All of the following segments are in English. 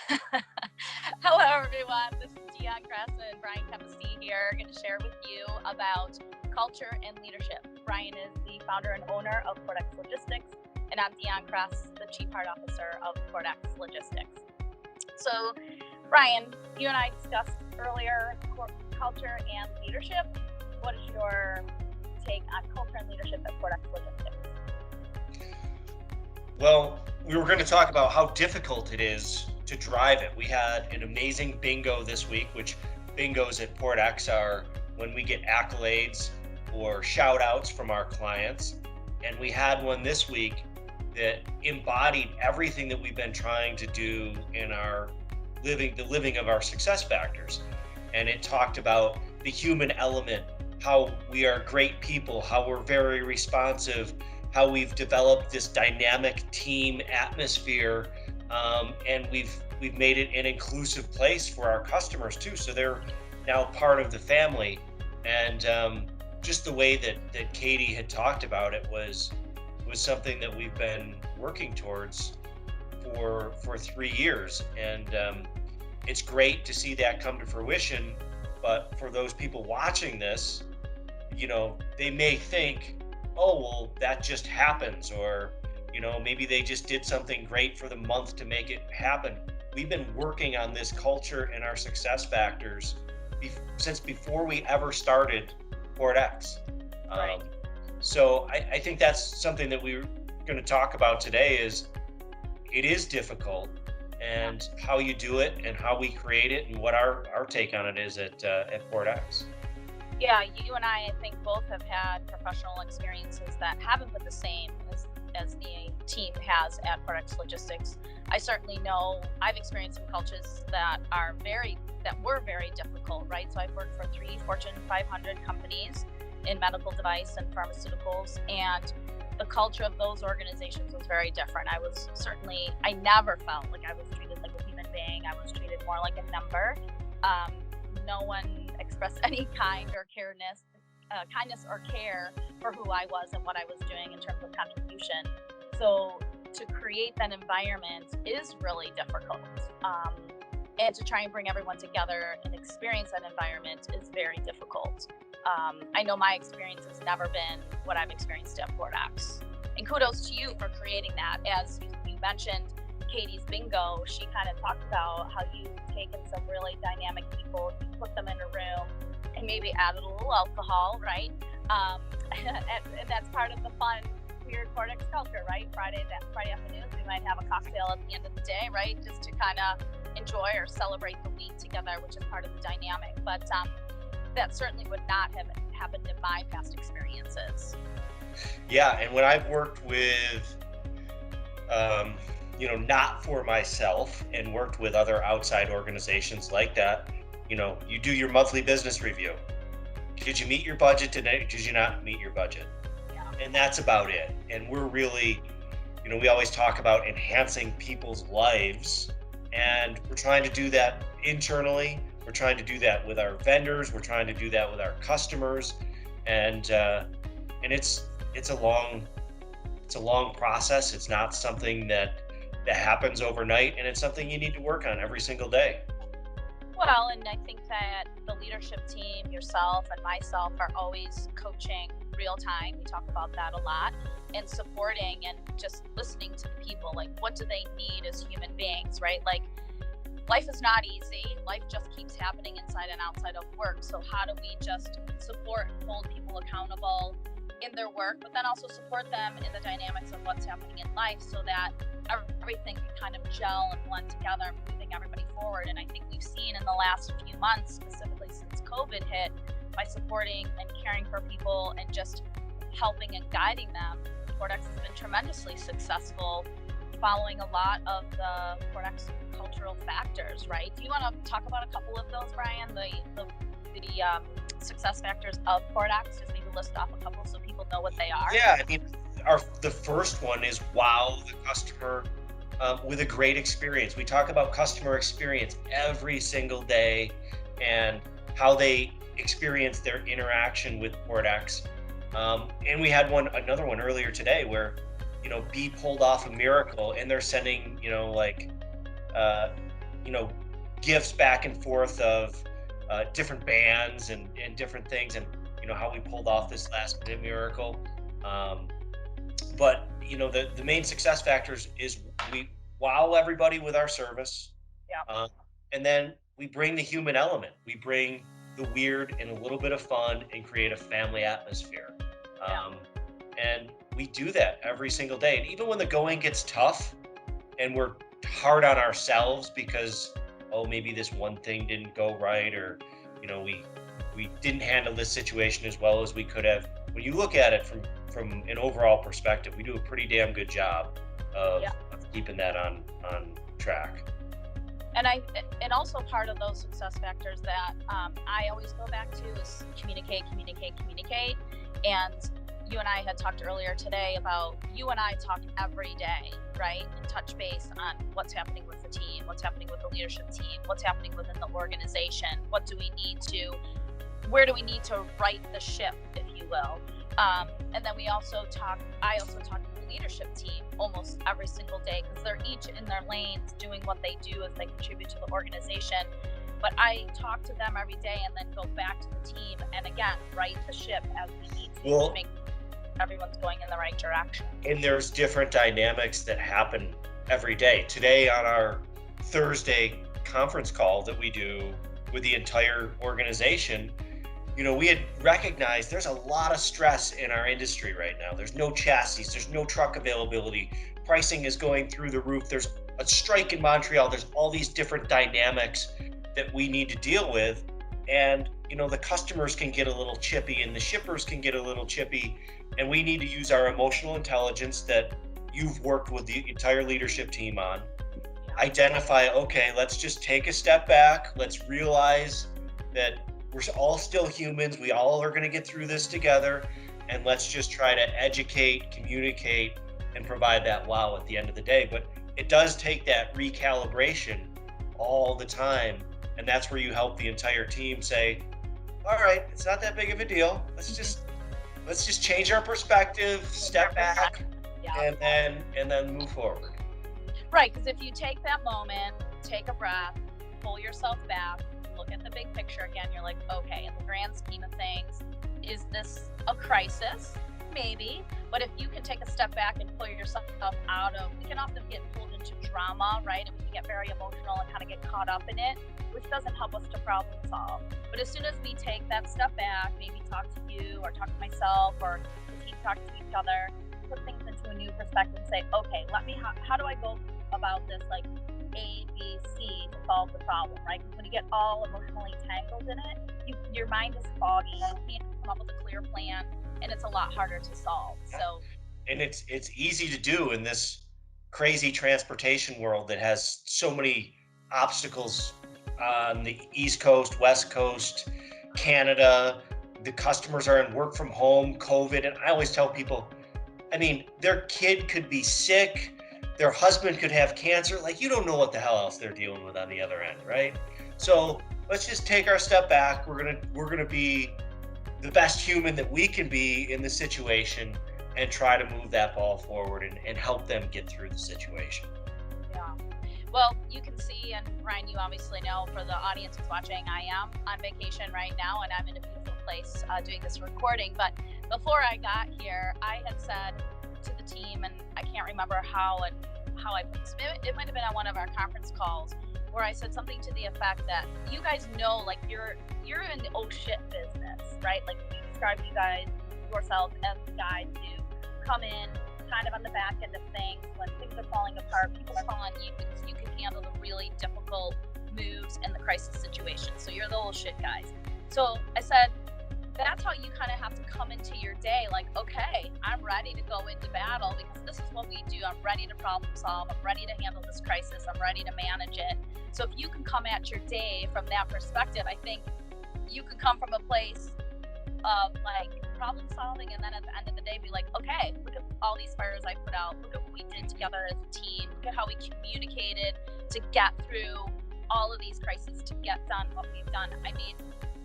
Hello, everyone. This is Dionne Kress and Brian Kempisty here, going to share with you about culture and leadership. Brian is the founder and owner of Portex Logistics, and I'm Dionne Kress, the Chief Heart Officer of Portex Logistics. So, Brian, you and I discussed earlier culture and leadership. What is your take on culture and leadership at Portex Logistics? Well, we were going to talk about how difficult it is to drive it. We had an amazing bingo this week, which bingos at Portex are when we get accolades or shout outs from our clients. And we had one this week that embodied everything that we've been trying to do in our living of our success factors. And it talked about the human element, how we are great people, how we're very responsive, how we've developed this dynamic team atmosphere, and we've made it an inclusive place for our customers too. So they're now part of the family. And just the way that Katie had talked about it was something that we've been working towards for 3 years. And it's great to see that come to fruition. But for those people watching this, they may think, oh, well, that just happens, or maybe they just did something great for the month to make it happen. We've been working on this culture and our success factors since before we ever started Portex. Right. So I think that's something that we're going to talk about today. It is difficult, and how you do it and how we create it and what our take on it is at Portex. Yeah, you and I think, both have had professional experiences that haven't been the same as the team has at Portex Logistics. I certainly know I've experienced some cultures that were very difficult, right? So I've worked for 3 Fortune 500 companies in medical device and pharmaceuticals, and the culture of those organizations was very different. I never felt like I was treated like a human being. I was treated more like a number. No one expressed any kindness or care for who I was and what I was doing in terms of contribution. So to create that environment is really difficult. And to try and bring everyone together and experience that environment is very difficult. I know my experience has never been what I've experienced at Portex. And kudos to you for creating that. As you mentioned, Katie's bingo, she kind of talked about how you've taken some really dynamic people, you put them in a room, and maybe added a little alcohol, right? And that's part of the fun, weird Portex culture, right? Friday afternoons, we might have a cocktail at the end of the day, right? Just to kind of enjoy or celebrate the week together, which is part of the dynamic. But that certainly would not have happened in my past experiences. Yeah, and when I've worked with not for myself and worked with other outside organizations like that, you do your monthly business review. Did you meet your budget today? Did you not meet your budget? Yeah. And that's about it. And we're really, we always talk about enhancing people's lives, and we're trying to do that internally. We're trying to do that with our vendors. We're trying to do that with our customers. And it's a long process. It's not something that happens overnight, and it's something you need to work on every single day. Well, and I think that the leadership team, yourself and myself, are always coaching real time. We talk about that a lot, and supporting and just listening to the people. Like, what do they need as human beings, right? Like, life is not easy. Life just keeps happening inside and outside of work. So how do we just support and hold people accountable in their work, but then also support them in the dynamics of what's happening in life, so that everything can kind of gel and blend together, moving everybody forward. And I think we've seen in the last few months, specifically since COVID hit, by supporting and caring for people and just helping and guiding them, Portex has been tremendously successful, following a lot of the Portex cultural factors, right? Do you want to talk about a couple of those, Brian? The success factors of Portex? Just maybe list off a couple so people know what they are. Yeah, the first one is wow the customer with a great experience. We talk about customer experience every single day and how they experience their interaction with Portex. And we had another one earlier today where, B pulled off a miracle and they're sending, gifts back and forth of different bands and different things, and how we pulled off this last minute miracle. But the main success factors is we wow everybody with our service. Yeah. And then we bring the human element. We bring the weird and a little bit of fun and create a family atmosphere. Yeah. And we do that every single day. And even when the going gets tough and we're hard on ourselves because, oh, maybe this one thing didn't go right, or, we didn't handle this situation as well as we could have. When you look at it from an overall perspective, we do a pretty damn good job of keeping that on track. And also part of those success factors that I always go back to is communicate. And you and I had talked earlier today about you and I talk every day, right? And touch base on what's happening with the team, what's happening with the leadership team, what's happening within the organization, where do we need to right the ship, if you will. And then I also talk to the leadership team almost every single day, because they're each in their lanes doing what they do as they contribute to the organization. But I talk to them every day and then go back to the team and again, right the ship as we need to make everyone's going in the right direction. And there's different dynamics that happen every day. Today on our Thursday conference call that we do with the entire organization, we had recognized there's a lot of stress in our industry right now. There's no chassis, there's no truck availability, pricing is going through the roof, there's a strike in Montreal, there's all these different dynamics that we need to deal with. And, the customers can get a little chippy and the shippers can get a little chippy. And we need to use our emotional intelligence that you've worked with the entire leadership team on. Identify, okay, let's just take a step back. Let's realize that we're all still humans. We all are going to get through this together. And let's just try to educate, communicate, and provide that wow at the end of the day. But it does take that recalibration all the time. And that's where you help the entire team say, all right, it's not that big of a deal. Let's just change our perspective, step back, and then move forward. Right, because if you take that moment, take a breath, pull yourself back, look at the big picture again, you're like, okay, in the grand scheme of things, is this a crisis? Maybe. But if you can take a step back and pull yourself out of, we can often get pulled into drama, right? And we can get very emotional and kind of get caught up in it, which doesn't help us to problem solve. But as soon as we take that step back, maybe talk to you or talk to myself or the team talk to each other, put things into a new perspective and say, okay, how do I go about this, like A, B, C to solve the problem, right? Because when you get all emotionally tangled in it, your mind is foggy, you can't come up with a clear plan, and it's a lot harder to solve. So, and it's easy to do in this crazy transportation world that has so many obstacles on the East Coast, West Coast, Canada. The customers are in work from home, COVID, and I always tell people, their kid could be sick, their husband could have cancer. Like, you don't know what the hell else they're dealing with on the other end, right? So let's just take our step back. We're gonna be the best human that we can be in the situation and try to move that ball forward and help them get through the situation. Yeah. Well, you can see, and Ryan, you obviously know, for the audience who's watching, I am on vacation right now, and I'm in a beautiful place doing this recording. But before I got here, I had said to the team, and I can't remember how I put this. It might have been on one of our conference calls, where I said something to the effect that you guys know, like you're in the oh shit business, right? Like you describe yourself as the guys who come in kind of on the back end of things when things are falling apart. People call on you because you can handle the really difficult moves and the crisis situation. So you're the oh shit guys. So I said, that's how you kind of have to come into your day. Like, okay, I'm ready to go into battle because this is what we do. I'm ready to problem solve. I'm ready to handle this crisis. I'm ready to manage it. So if you can come at your day from that perspective, I think you can come from a place of like problem solving, and then at the end of the day be like, okay, look at all these fires I put out. Look at what we did together as a team. Look at how we communicated to get through all of these crises, to get done what we've done.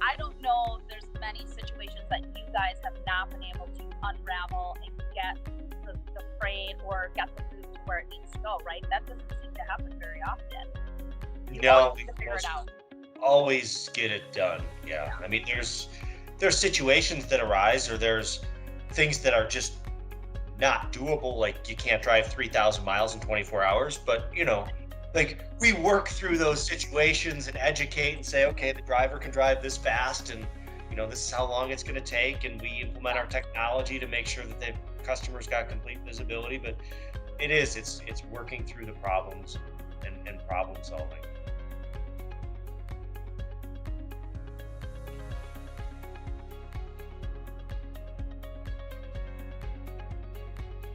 I don't know if there's many situations that you guys have not been able to unravel and get the freight or get the food to where it needs to go, right? That doesn't seem to happen very often. You No, always have to figure it out. always get it done. Yeah. I mean, there's situations that arise, or there's things that are just not doable. Like you can't drive 3,000 miles in 24 hours, but like we work through those situations and educate and say, okay, the driver can drive this fast, and this is how long it's going to take, and we implement our technology to make sure that the customers got complete visibility. But it's working through the problems and problem solving.